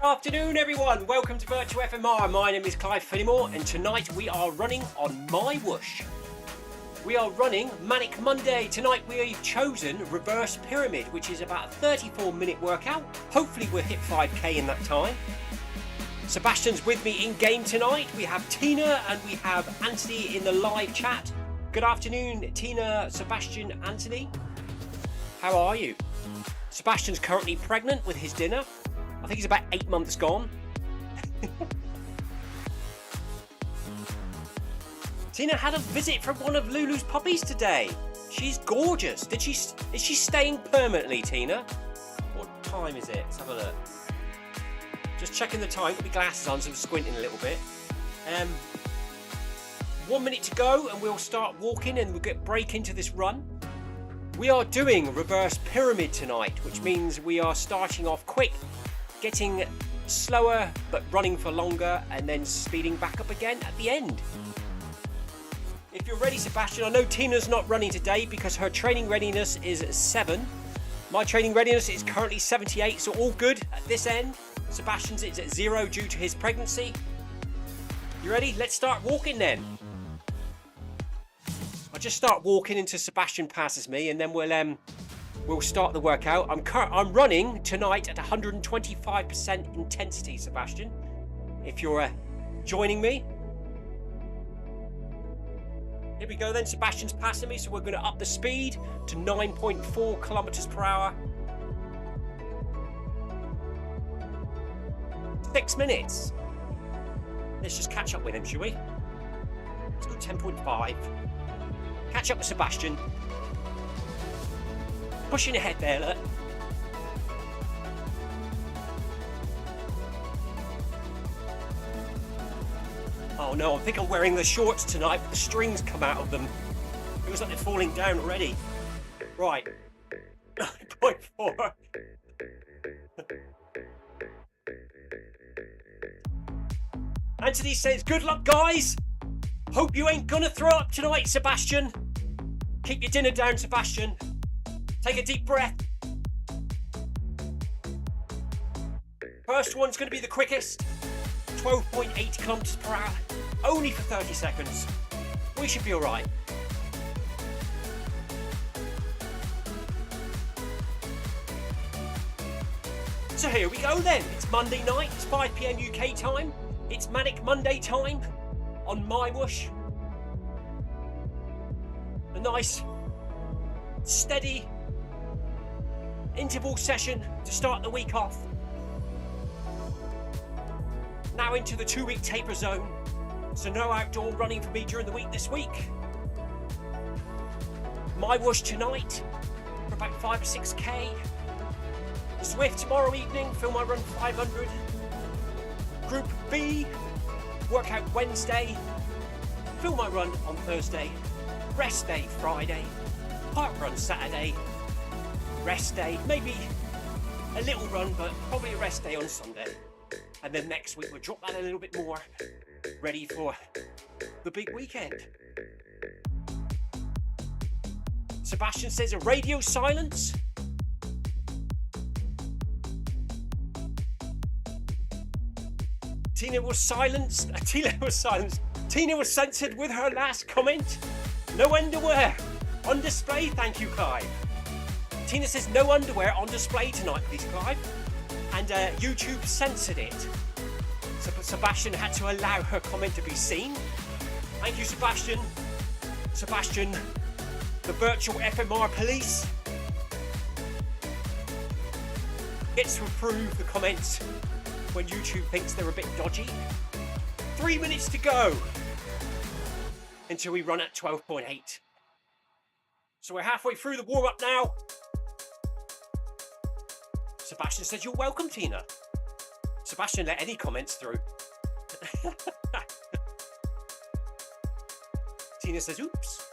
Afternoon everyone, welcome to Virtual FMR. My name is Clive Finnimore and tonight we are running on MyWhoosh. We are running Manic Monday. Tonight we have chosen Reverse Pyramid, which is about a 34-minute workout. Hopefully we'll hit 5k in that time. Sebastian's with me in game tonight. We have Tina and we have Anthony in the live chat. Good afternoon Tina, Sebastian, Anthony. How are you? Sebastian's currently pregnant with his dinner. I think he's about 8 months gone. Tina had a visit from one of Lulu's puppies today. She's gorgeous. Is she staying permanently, Tina? What time is it? Let's have a look. Just checking the time. Got my glasses on, so I'm squinting a little bit. 1 minute to go, and we'll start walking, and we'll break into this run. We are doing reverse pyramid tonight, which means we are starting off quick, getting slower, but running for longer, and then speeding back up again at the end. If you're ready, Sebastian, I know Tina's not running today because her training readiness is 7. My training readiness is currently 78, so all good at this end. Sebastian's is at 0 due to his pregnancy. You ready? Let's start walking then. I'll just start walking until Sebastian passes me, and then we'll start the workout. I'm running tonight at 125% intensity, Sebastian. If you're joining me. Here we go then, Sebastian's passing me, so we're going to up the speed to 9.4 kilometers per hour. 6 minutes. Let's just catch up with him, shall we? Let's go 10.5. Catch up with Sebastian. Pushing ahead there, look. Oh no, I think I'm wearing the shorts tonight, but the strings come out of them. It looks like they're falling down already. Right. 9.4. Anthony says, good luck, guys. Hope you ain't gonna throw up tonight, Sebastian. Keep your dinner down, Sebastian. Take a deep breath. First one's gonna be the quickest. 12.8 kilometers per hour, only for 30 seconds. We should be all right. So here we go then. It's Monday night, it's 5 PM UK time. It's Manic Monday time on MyWhoosh. A nice, steady interval session to start the week off. Now into the 2-week taper zone, so no outdoor running for me during the week this week. MyWhoosh tonight for about 5 or 6k. Swift tomorrow evening, film I run 500. Group B, workout Wednesday. Film I run on Thursday. Rest day Friday. Park run Saturday. Rest day, maybe a little run, but probably a rest day on Sunday. And then next week we'll drop that a little bit more, ready for the big weekend. Sebastian says a radio silence. Tina was silenced. Tina was censored with her last comment. No underwear on display, thank you, Clive. Tina says no underwear on display tonight, please, Clive. And YouTube censored it. So Sebastian had to allow her comment to be seen. Thank you, Sebastian. Sebastian, the virtual FMR police, gets to approve the comments when YouTube thinks they're a bit dodgy. 3 minutes to go until we run at 12.8. So we're halfway through the warm-up now. Sebastian says, you're welcome, Tina. Sebastian let any comments through. Tina says, oops.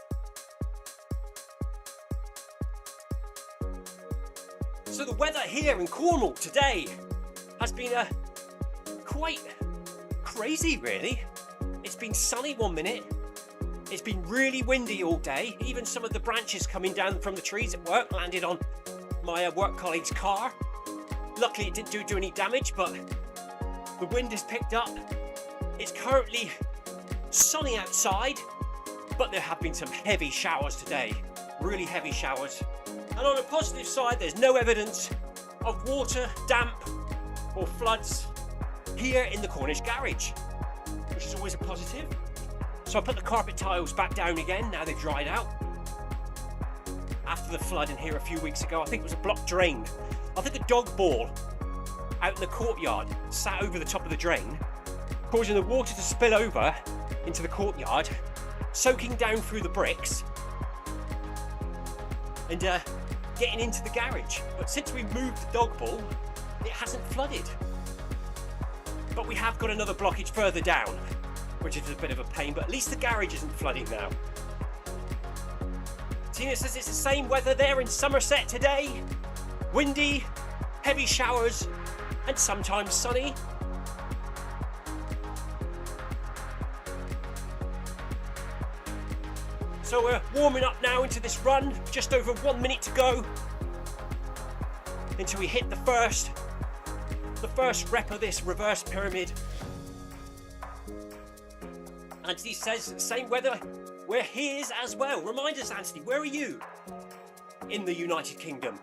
So the weather here in Cornwall today has been quite crazy, really. It's been sunny 1 minute. It's been really windy all day. Even some of the branches coming down from the trees at work landed on my work colleague's car. Luckily it didn't do any damage, but the wind has picked up. It's currently sunny outside, but there have been some heavy showers today. Really heavy showers. And on a positive side, there's no evidence of water, damp, or floods here in the Cornish garage, which is always a positive. So I put the carpet tiles back down again, now they've dried out. After the flood in here a few weeks ago, I think it was a blocked drain. I think a dog ball out in the courtyard sat over the top of the drain, causing the water to spill over into the courtyard soaking down through the bricks and getting into the garage. But since we moved the dog bowl, it hasn't flooded. But we have got another blockage further down, which is a bit of a pain, but at least the garage isn't flooding now. Tina says it's the same weather there in Somerset today. Windy, heavy showers, and sometimes sunny. So we're warming up now into this run, just over 1 minute to go until we hit the first rep of this reverse pyramid. Anthony says, same weather, we're his as well. Remind us, Anthony, where are you in the United Kingdom?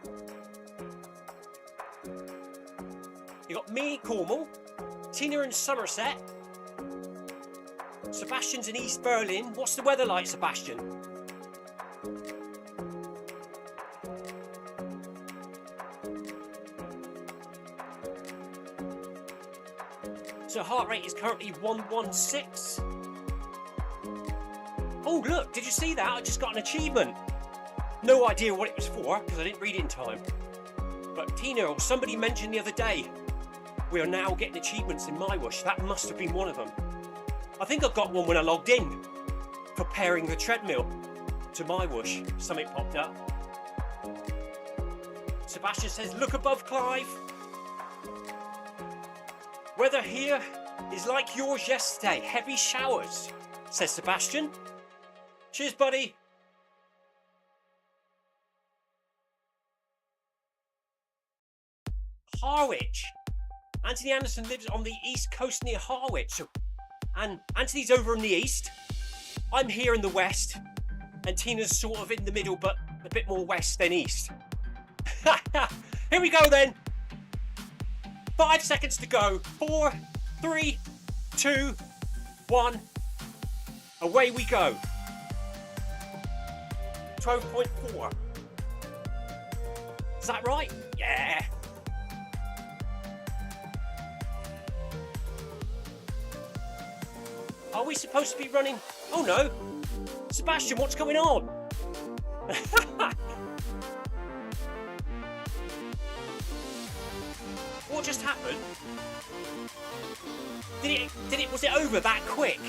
You got me, Cornwall, Tina in Somerset, Sebastian's in East Berlin. What's the weather like, Sebastian? So heart rate is currently 116. Oh look, did you see that? I just got an achievement. No idea what it was for because I didn't read it in time. But Tina or somebody mentioned the other day, we are now getting achievements in MyWhoosh. That must have been one of them. I think I got one when I logged in for pairing the treadmill to MyWhoosh. Something popped up. Sebastian says, look above, Clive. Weather here is like yours yesterday. Heavy showers, says Sebastian. Cheers, buddy. Harwich. Anthony Anderson lives on the east coast near Harwich. And Anthony's over in the east. I'm here in the west. And Tina's sort of in the middle, but a bit more west than east. Here we go then. 5 seconds to go. 4, 3, 2, 1. Away we go. 12.4. Is that right? Yeah. Are we supposed to be running? Oh no. Sebastian, what's going on? What just happened? Was it over that quick?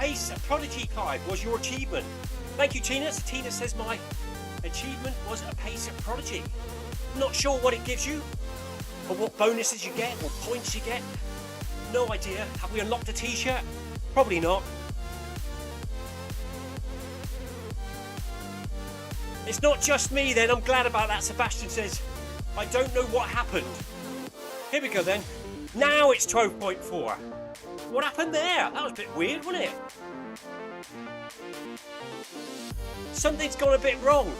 Ace, Prodigy Clive was your achievement. Thank you, Tina. So Tina says my achievement was a pace of Prodigy. Not sure what it gives you, or what bonuses you get, or points you get. No idea. Have we unlocked a t-shirt? Probably not. It's not just me then, I'm glad about that. Sebastian says, I don't know what happened. Here we go then. Now it's 12.4. What happened there? That was a bit weird, wasn't it? Something's gone a bit wrong.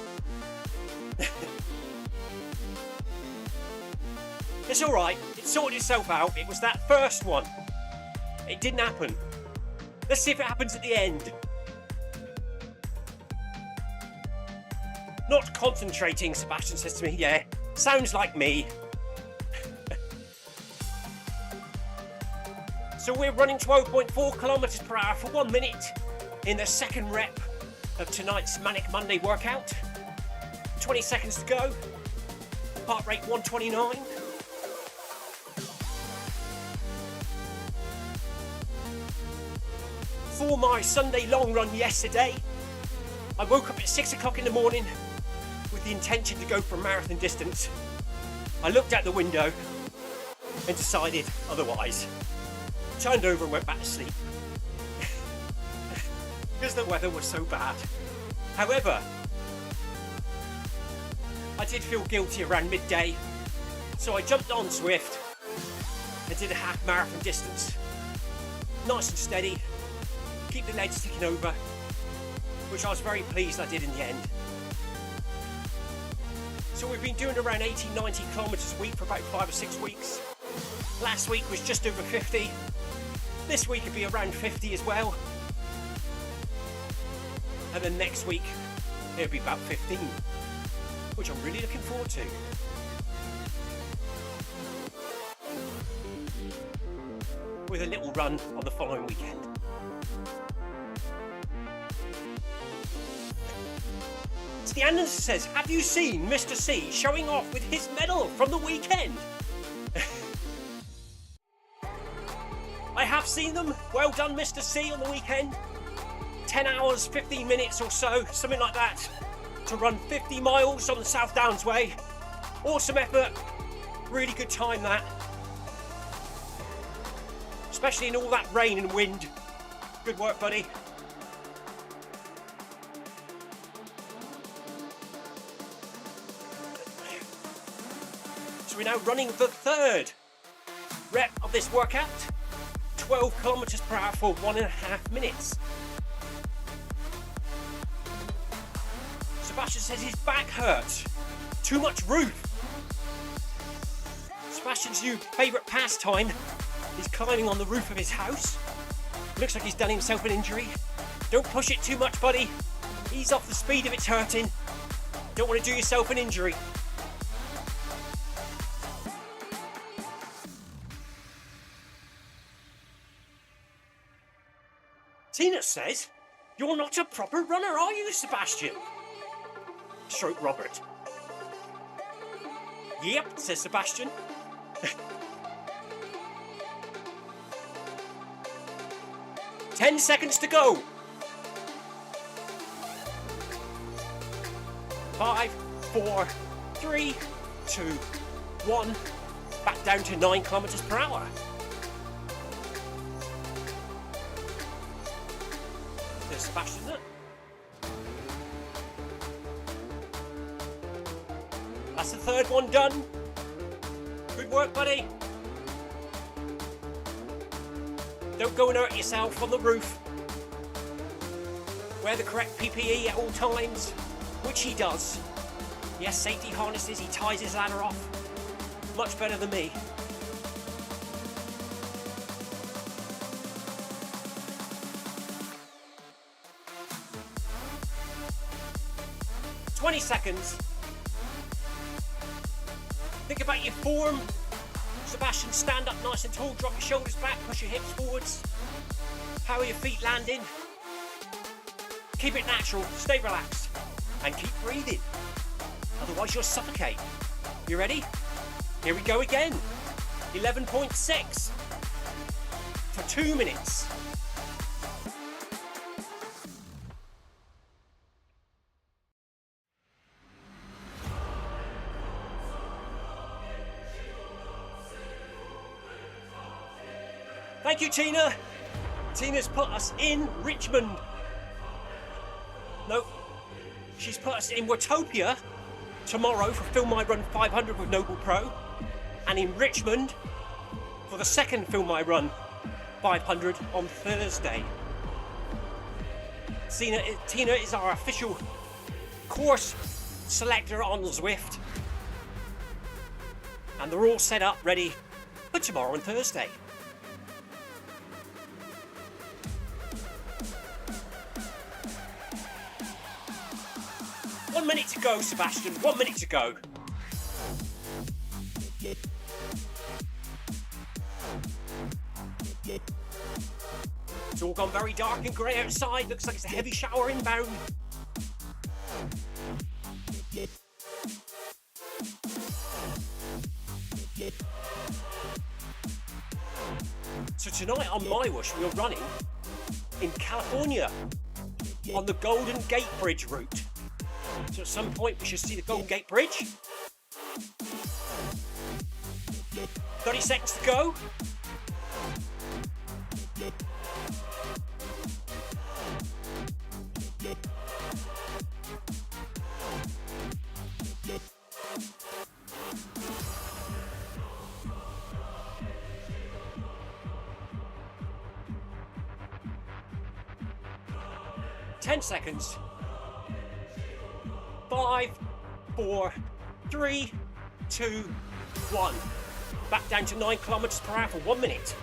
It's alright, it sorted itself out. It was that first one. It didn't happen. Let's see if it happens at the end. Not concentrating, Sebastian says to me. Yeah, sounds like me. So we're running 12.4 kilometers per hour for 1 minute in the second rep of tonight's Manic Monday workout. 20 seconds to go. Heart rate 129. For my Sunday long run yesterday, I woke up at 6 o'clock in the morning with the intention to go for a marathon distance. I looked out the window and decided otherwise. Turned over and went back to sleep because the weather was so bad. However, I did feel guilty around midday, so I jumped on Swift and did a half marathon distance. Nice and steady, keep the legs ticking over, which I was very pleased I did in the end. So we've been doing around 80-90 kilometers a week for about 5 or 6 weeks. Last week was just over 50. This week will be around 50 as well. And then next week it'll be about 15, which I'm really looking forward to. with a little run on the following weekend. The Anderson says, have you seen Mr. C showing off with his medal from the weekend? I have seen them. Well done, Mr. C, on the weekend. 10 hours, 15 minutes or so, something like that, to run 50 miles on the South Downs Way. Awesome effort. Really good time, that. Especially in all that rain and wind. Good work, buddy. So we're now running the third rep of this workout, 12 kilometers per hour for 1.5 minutes. Sebastian says his back hurts, too much roof. Sebastian's new favourite pastime is climbing on the roof of his house. Looks like he's done himself an injury. Don't push it too much, buddy. Ease off the speed if it's hurting. Don't want to do yourself an injury. Tina says, you're not a proper runner, are you, Sebastian? Stroke Robert. Yep, says Sebastian. Ten seconds to go. 5, 4, 3, 2, 1. Back down to 9 kilometers per hour. There's Sebastian there. That's the third one done. Good work, buddy. Don't go and hurt yourself on the roof. Wear the correct PPE at all times, which he does. Yes, safety harnesses, he ties his ladder off. Much better than me. "20 seconds. Think about your form. Sebastian, stand up nice and tall, drop your shoulders back, push your hips forwards. How are your feet landing? Keep it natural, stay relaxed, and keep breathing. Otherwise you'll suffocate. You ready? Here we go again. 11.6 for 2 minutes. Thank you, Tina. Tina's put us in Richmond. No, she's put us in Watopia tomorrow for Film My Run 500 with Noble Pro, and in Richmond for the second Film My Run 500 on Thursday. Tina is our official course selector on Zwift, and they're all set up ready for tomorrow and Thursday. One minute to go, Sebastian. 1 minute to go. It's all gone very dark and grey outside. Looks like it's a heavy shower inbound. So tonight on MyWhoosh, we're running in California on the Golden Gate Bridge route. So at some point we should see the Golden Gate Bridge. 30 seconds to go. Ten seconds. 5, 4, 3, 2, 1. Back down to 9 kilometers per hour for 1 minute.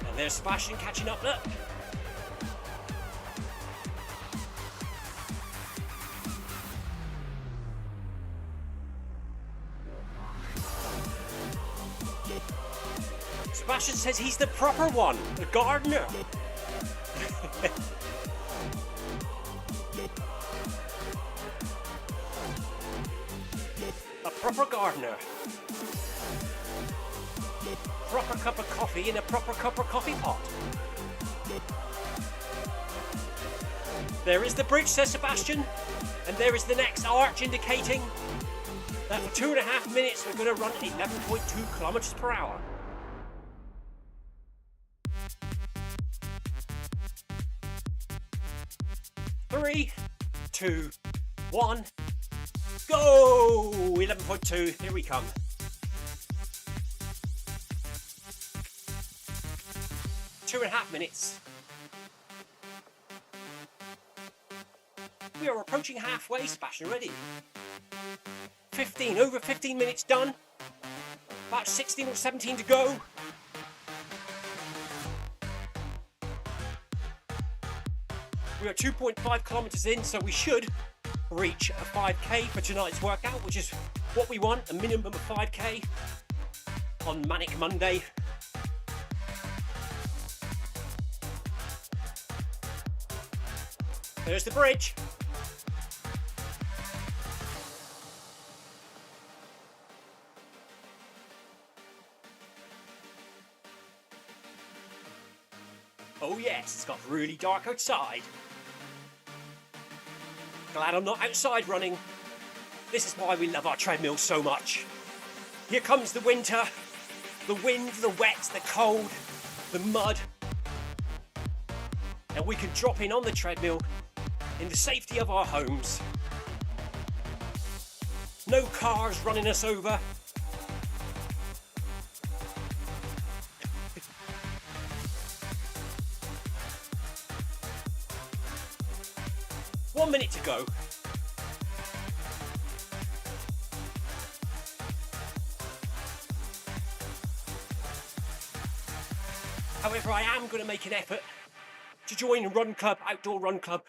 And there's Sebastian catching up, look. Sebastian says he's the proper one, the gardener. A proper gardener. Proper cup of coffee in a proper cup of coffee pot. There is the bridge, says Sebastian, and there is the next arch indicating that for 2.5 minutes we're going to run 11.2 kilometers per hour. Three, 2, 1, go! 11.2, here we come. Two and a half minutes. We are approaching halfway, Sebastian, ready. Over 15 minutes done. About 16 or 17 to go. We are 2.5 kilometers in, so we should reach a 5k for tonight's workout, which is what we want, a minimum of 5k on Manic Monday. There's the bridge. Oh yes, it's got really dark outside. Glad I'm not outside running. This is why we love our treadmill so much. Here comes the winter, the wind, the wet, the cold, the mud. And we can drop in on the treadmill in the safety of our homes. No cars running us over. One minute to go. However, I am going to make an effort to join a run club, outdoor run club.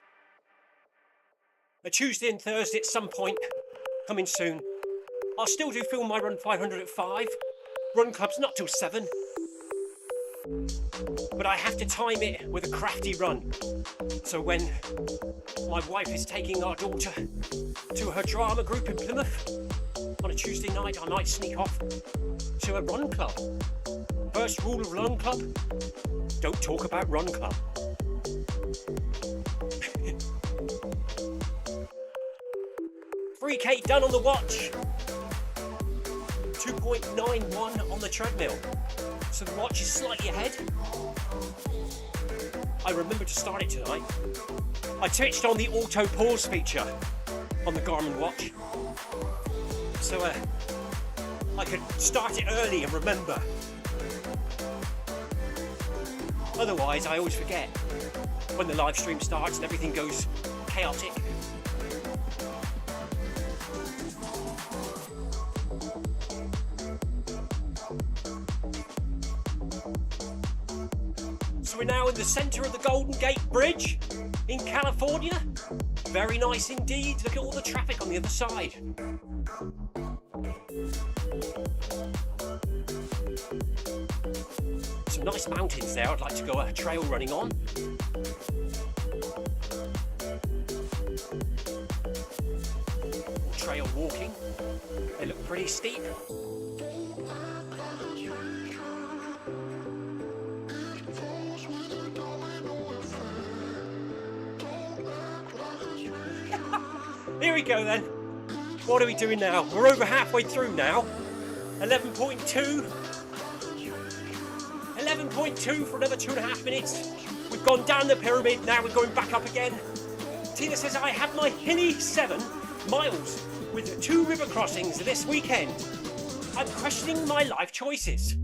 A Tuesday and Thursday at some point, coming soon. I'll still do Film My Run 500 at 5. Run club's not till 7. But I have to time it with a crafty run. So when my wife is taking our daughter to her drama group in Plymouth on a Tuesday night, I might sneak off to a run club. First rule of run club, don't talk about run club. $3K done on the watch. 2.91 on the treadmill. So the watch is slightly ahead. I remembered to start it tonight. I switched on the auto pause feature on the Garmin watch. So I could start it early and remember. Otherwise, I always forget when the live stream starts and everything goes chaotic. So we're now in the centre of the Golden Gate Bridge in California. Very nice indeed. Look at all the traffic on the other side. Some nice mountains there I'd like to go trail running on. Trail walking. They look pretty steep. Here we go then. What are we doing now? We're over halfway through now. 11.2. 11.2 for another 2.5 minutes. We've gone down the pyramid, now we're going back up again. Tina says, I have my hilly 7 miles with 2 river crossings this weekend. I'm questioning my life choices.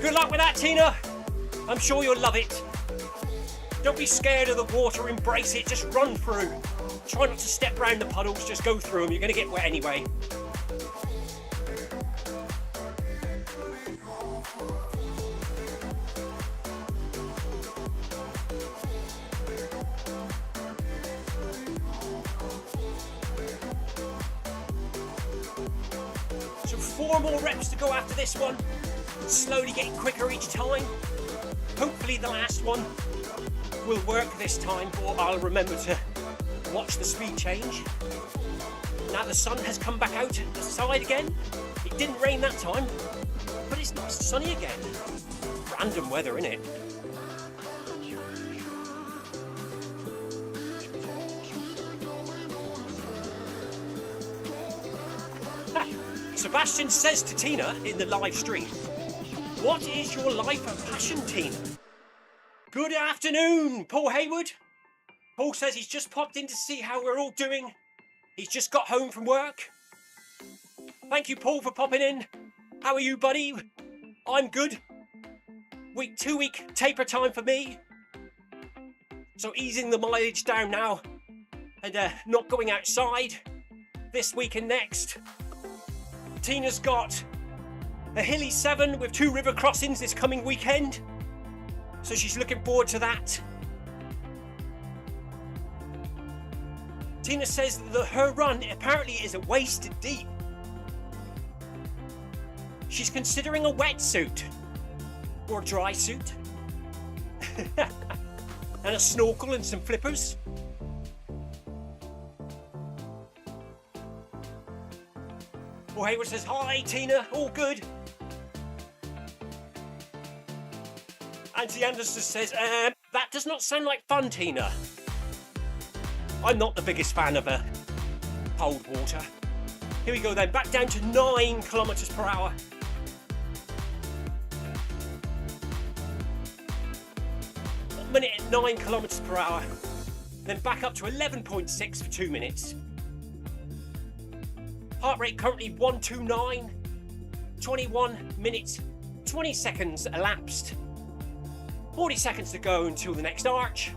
Good luck with that, Tina. I'm sure you'll love it. Don't be scared of the water, embrace it, just run through. Try not to step around the puddles, just go through them. You're going to get wet anyway. So 4 more reps to go after this one. slowly getting quicker each time. Hopefully the last one will work this time, or I'll remember to watch the speed change. Now the sun has come back out the side again. It didn't rain that time, but it's nice and sunny again. Random weather, innit? Sebastian says to Tina in the live stream, "What is your life of passion, Tina?" Good afternoon, Paul Haywood. Paul says he's just popped in to see how we're all doing. He's just got home from work. Thank you, Paul, for popping in. How are you, buddy? I'm good. 2-week taper time for me. So easing the mileage down now and not going outside this week and next. Tina's got a hilly 7 with 2 river crossings this coming weekend. So she's looking forward to that. Tina says that her run apparently is a waist deep. She's considering a wetsuit or a dry suit and a snorkel and some flippers. Paul Hayward says, "Hi Tina, all good." Auntie Anderson says, "That does not sound like fun, Tina." I'm not the biggest fan of cold water. Here we go then, back down to 9 kilometers per hour. A minute at 9 kilometers per hour. Then back up to 11.6 for 2 minutes. Heart rate currently 129. 21 minutes, 20 seconds elapsed. 40 seconds to go until the next arch.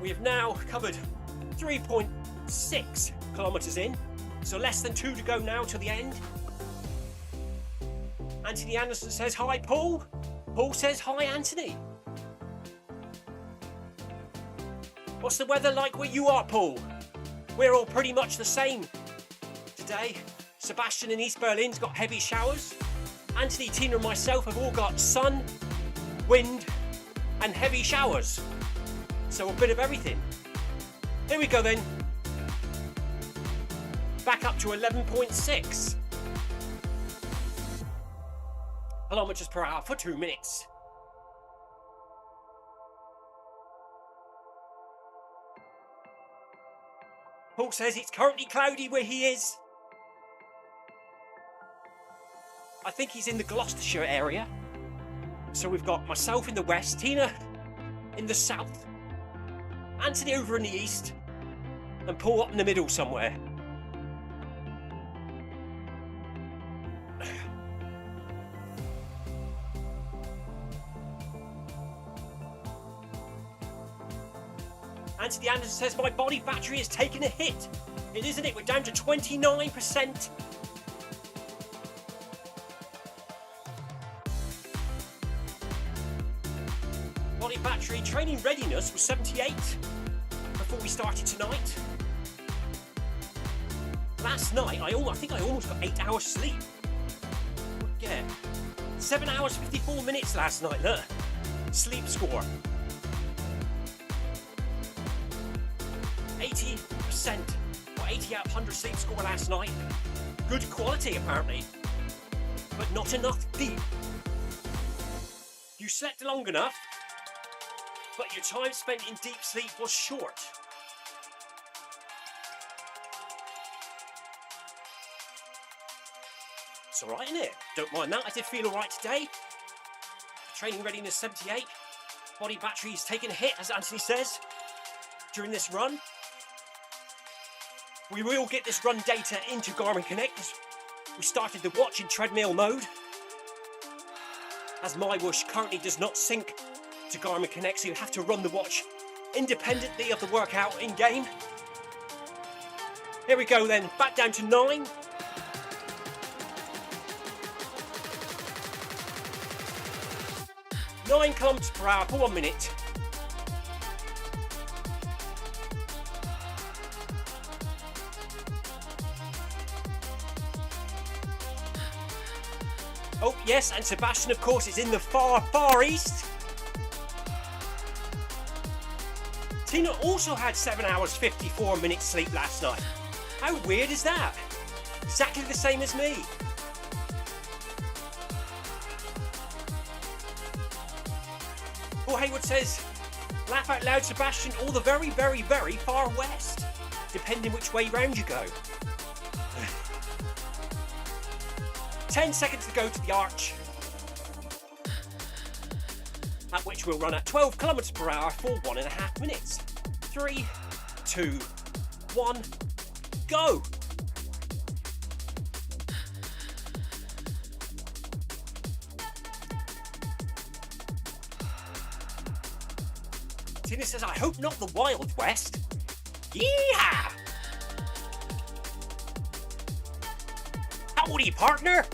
We have now covered 3.6 kilometres in, so less than 2 to go now to the end. Anthony Anderson says, "Hi Paul." Paul says, "Hi Anthony." What's the weather like where you are, Paul? We're all pretty much the same today. Sebastian in East Berlin's got heavy showers. Anthony, Tina and myself have all got sun, wind and heavy showers. So a bit of everything. Here we go then. Back up to 11.6 kilometers per hour for 2 minutes. Paul says it's currently cloudy where he is. I think he's in the Gloucestershire area. So we've got myself in the west, Tina in the south, Anthony over in the east, and Paul up in the middle somewhere. Anthony Anderson says, "My body battery has taken a hit." It isn't it? We're down to 29%. Body battery training readiness was 78 before we started tonight. Last night, I think I almost got 8 hours sleep. Yeah, 7 hours 54 minutes last night. Look, sleep score 80% or 80 out of 100 sleep score last night. Good quality apparently, but not enough deep. You slept long enough, but your time spent in deep sleep was short. It's alright, isn't it? Don't mind that. I did feel alright today. Training readiness 78. Body battery's taken a hit, as Anthony says, during this run. We will get this run data into Garmin Connect. We started the watch in treadmill mode, as MyWhoosh currently does not sync to Garmin Connect, so you have to run the watch independently of the workout in game. Here we go then, back down to 9. Nine kilometers per hour for 1 minute. Oh, yes, and Sebastian, of course, is in the far east. Tina also had 7 hours 54 minutes sleep last night. How weird is that? Exactly the same as me. Paul Hayward says, laugh out loud, Sebastian, all the very, very, very far west, depending which way round you go. 10 seconds to go to the arch, at which we'll run at 12 kilometers per hour for 1.5 minutes. 3, 2, 1, go! Tina says, I hope not the Wild West. Yeehaw! Howdy, partner!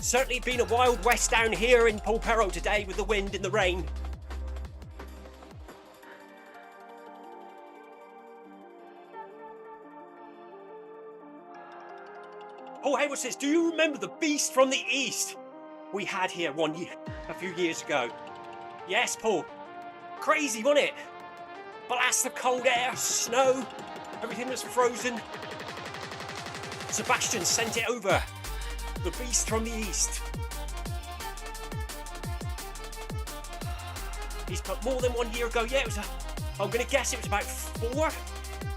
Certainly been a Wild West down here in Polperro today with the wind and the rain. Paul Hayward says, do you remember the beast from the east we had here a few years ago? Yes, Paul. Crazy, wasn't it? Blast of cold air, snow, everything was frozen. Sebastian sent it over. The beast from the east. He's put more than 1 year ago. Yeah, it was I'm going to guess it was about 4,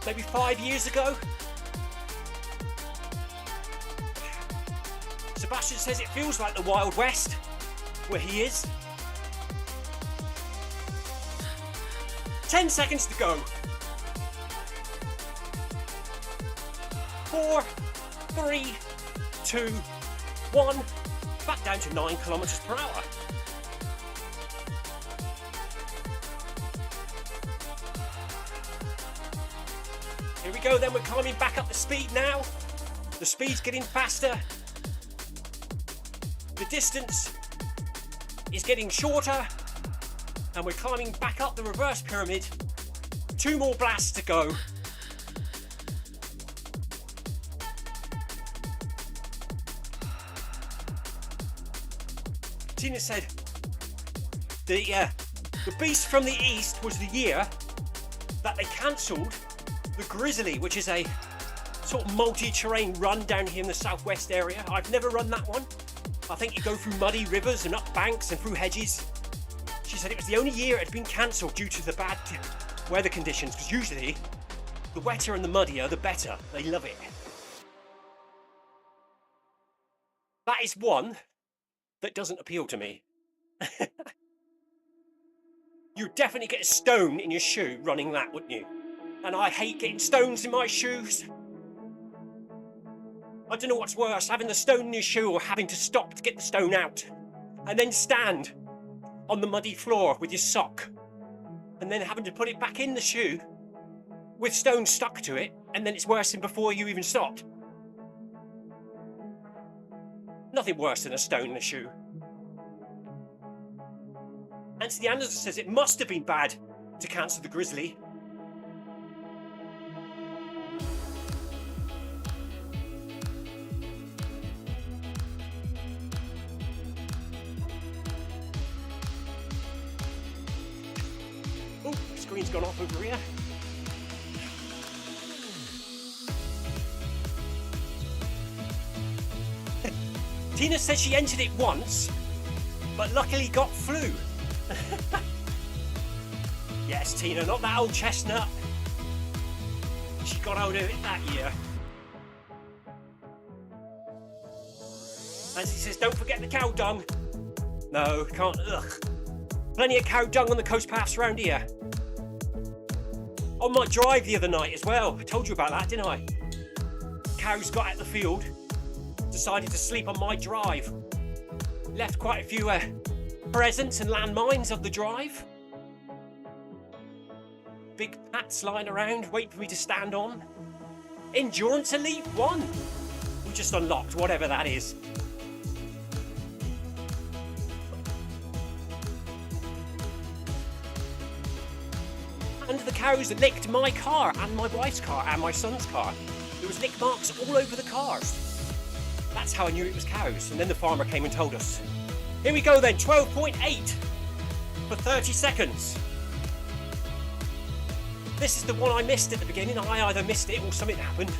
maybe 5 years ago. Sebastian says it feels like the Wild West, where he is. 10 seconds to go. 4, 3, 2, 1. Back down to 9 kilometers per hour. Here we go then, we're climbing back up the speed now. The speed's getting faster. The distance is getting shorter, and we're climbing back up the reverse pyramid. 2 more blasts to go. Tina said the beast from the east was the year that they cancelled the Grizzly, which is a sort of multi-terrain run down here in the southwest area. I've never run that one. I think you go through muddy rivers and up banks and through hedges. She said it was the only year it had been cancelled due to the bad weather conditions, because usually the wetter and the muddier the better. They love it. That is one that doesn't appeal to me. You'd definitely get a stone in your shoe running that, wouldn't you? And I hate getting stones in my shoes. I don't know what's worse, having the stone in your shoe or having to stop to get the stone out and then stand on the muddy floor with your sock and then having to put it back in the shoe with stones stuck to it, and then it's worse than before you even stopped. Nothing worse than a stone in a shoe. Anthony Anderson says it must have been bad to cancel the Grizzly. Oh, the screen's gone off over here. Tina said she entered it once, but luckily got flu. Yes, Tina, not that old chestnut. She got out of it that year. And she says, don't forget the cow dung. No, can't, ugh. Plenty of cow dung on the coast paths around here. On my drive the other night as well. I told you about that, didn't I? Cows got out the field, decided to sleep on my drive. Left quite a few presents and landmines of the drive. Big pats lying around, waiting for me to stand on. Endurance Elite 1. We just unlocked, whatever that is. And the cows licked my car and my wife's car and my son's car. There was lick marks all over the cars. That's how I knew it was cows. And then the farmer came and told us. Here we go then, 12.8 for 30 seconds. This is the one I missed at the beginning. I either missed it or something happened.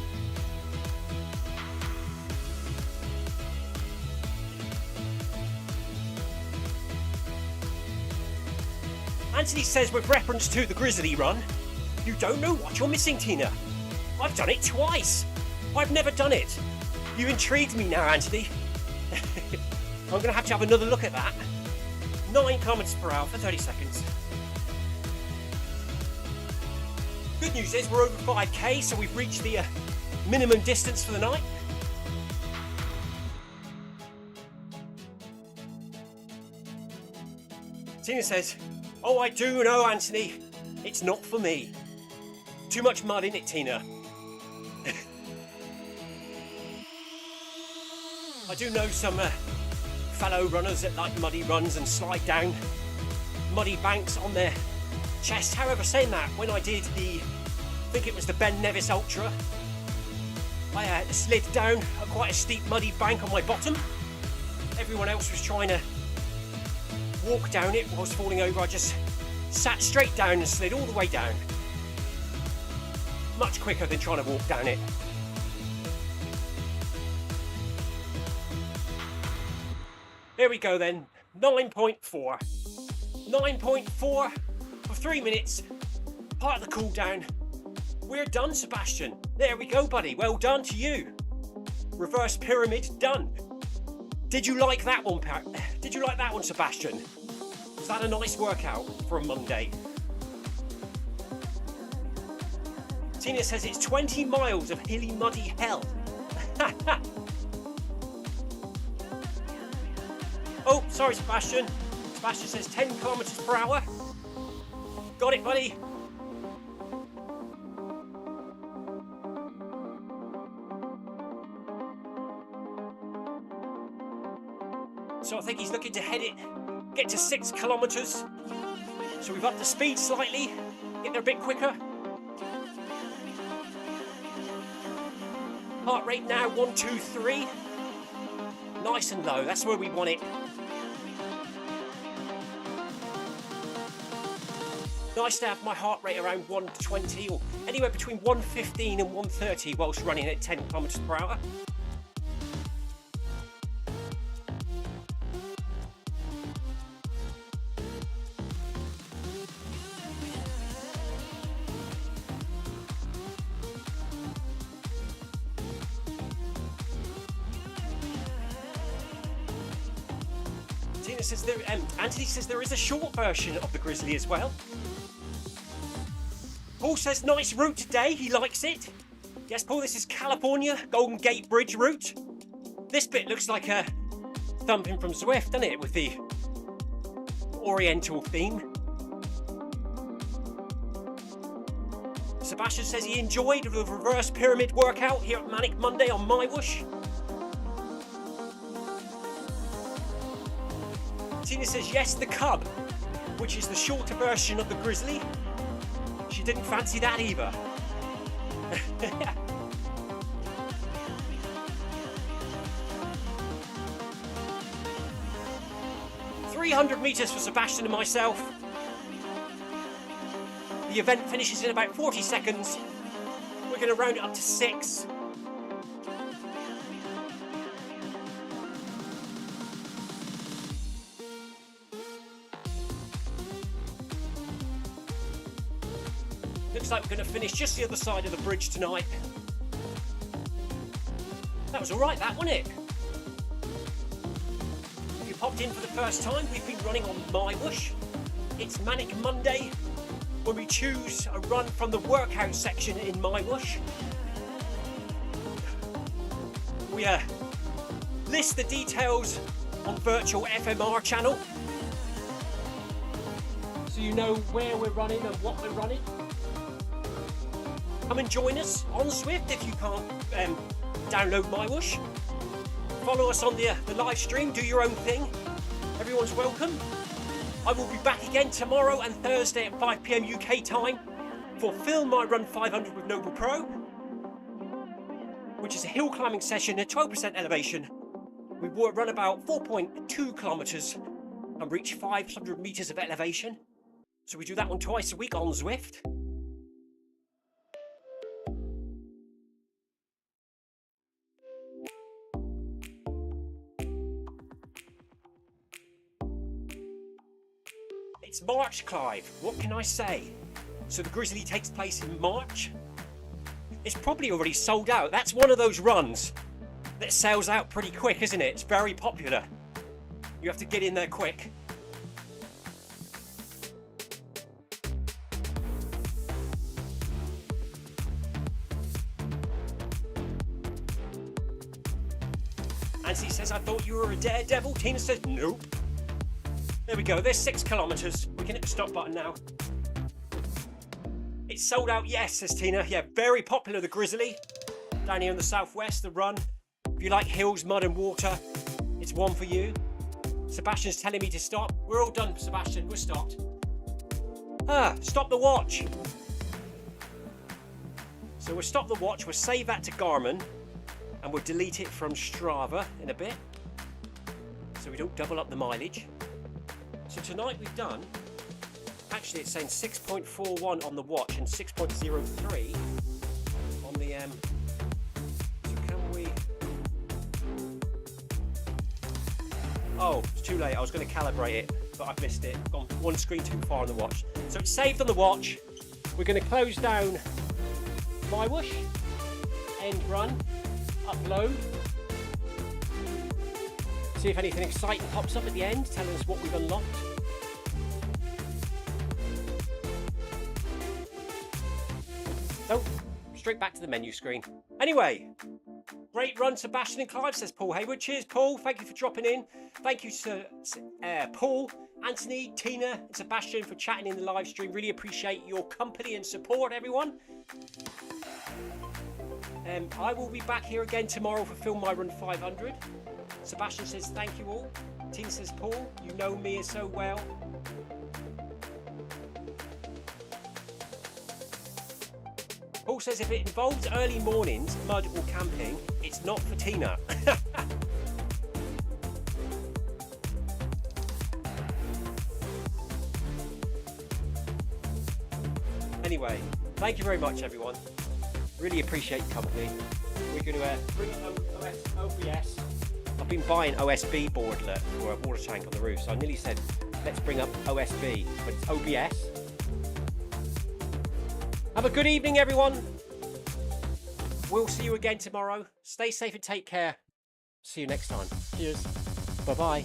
Anthony says with reference to the Grizzly run, you don't know what you're missing, Tina. I've done it twice. I've never done it. You intrigued me now, Anthony. I'm going to have another look at that. 9 kilometers per hour for 30 seconds. Good news is we're over 5k, so we've reached the minimum distance for the night. Tina says, oh, I do know, Anthony. It's not for me. Too much mud in it, Tina. I do know some fellow runners that like muddy runs and slide down muddy banks on their chest. However, saying that, when I did I think it was the Ben Nevis Ultra, I slid down quite a steep muddy bank on my bottom. Everyone else was trying to walk down it whilst falling over. I just sat straight down and slid all the way down. Much quicker than trying to walk down it. Here we go then, 9.4. 9.4 for 3 minutes, part of the cool down. We're done, Sebastian. There we go, buddy. Well done to you. Reverse pyramid done. Did you like that one, Did you like that one, Sebastian? Was that a nice workout for a Monday? Tina says it's 20 miles of hilly, muddy hell. Oh, sorry, Sebastian. Sebastian says 10 kilometers per hour. Got it, buddy. So I think he's looking to get to 6 kilometers. So we've upped the speed slightly, get there a bit quicker. Heart rate now 123. Nice and low, that's where we want it. Nice to have my heart rate around 120 or anywhere between 115 and 130 whilst running at 10 kilometers per hour. Anthony says there is a short version of the Grizzly as well. Paul says nice route today, he likes it. Yes, Paul, this is California, Golden Gate Bridge route. This bit looks like a thumping from Zwift, doesn't it, with the Oriental theme. Sebastian says he enjoyed the reverse pyramid workout here at Manic Monday on MyWhoosh. Tina says yes, the Cub, which is the shorter version of the Grizzly. She didn't fancy that either. 300 metres for Sebastian and myself. The event finishes in about 40 seconds. We're going to round it up to 6. Looks like we're going to finish just the other side of the bridge tonight. That was alright, that, wasn't it? If you popped in for the first time, we've been running on MyWhoosh. It's Manic Monday, when we choose a run from the workout section in MyWhoosh. We list the details on virtual FMR channel, so you know where we're running and what we're running. Come and join us on Zwift if you can't download MyWhoosh. Follow us on the live stream, do your own thing. Everyone's welcome. I will be back again tomorrow and Thursday at 5 PM UK time for Film My Run 500 with Noble Pro, which is a hill climbing session at 12% elevation. We will run about 4.2 kilometers and reach 500 meters of elevation. So we do that one twice a week on Zwift. It's March, Clive. What can I say? So the Grizzly takes place in March. It's probably already sold out. That's one of those runs that sells out pretty quick, isn't it? It's very popular. You have to get in there quick. Anthony says, I thought you were a daredevil. Tina says, nope. There we go, there's 6 kilometers. We can hit the stop button now. It's sold out, yes, says Tina. Yeah, very popular, the Grizzly. Down here in the southwest, the run. If you like hills, mud and water, it's one for you. Sebastian's telling me to stop. We're all done, Sebastian, we're stopped. Stop the watch. So we'll stop the watch, we'll save that to Garmin, and we'll delete it from Strava in a bit, so we don't double up the mileage. So tonight we've done, actually it's saying 6.41 on the watch and 6.03 on the, so can we, oh, it's too late, I was going to calibrate it, but I've missed it, gone one screen too far on the watch. So it's saved on the watch. We're going to close down MyWhoosh, end run, upload. See if anything exciting pops up at the end, telling us what we've unlocked. Oh, straight back to the menu screen. Anyway, great run, Sebastian and Clive, says Paul Hayward. Cheers, Paul. Thank you for dropping in. Thank you to Paul, Anthony, Tina, and Sebastian for chatting in the live stream. Really appreciate your company and support, everyone. I will be back here again tomorrow for Film My Run 500. Sebastian says thank you all. Tina says, Paul, you know me so well. Paul says if it involves early mornings, mud or camping, it's not for Tina. Anyway, thank you very much, everyone. Really appreciate your company. We're going to bring OBS. I've been buying OSB boardlet for a water tank on the roof, so I nearly said, let's bring up OSB, but it's OBS. Have a good evening, everyone. We'll see you again tomorrow. Stay safe and take care. See you next time. Cheers. Bye-bye.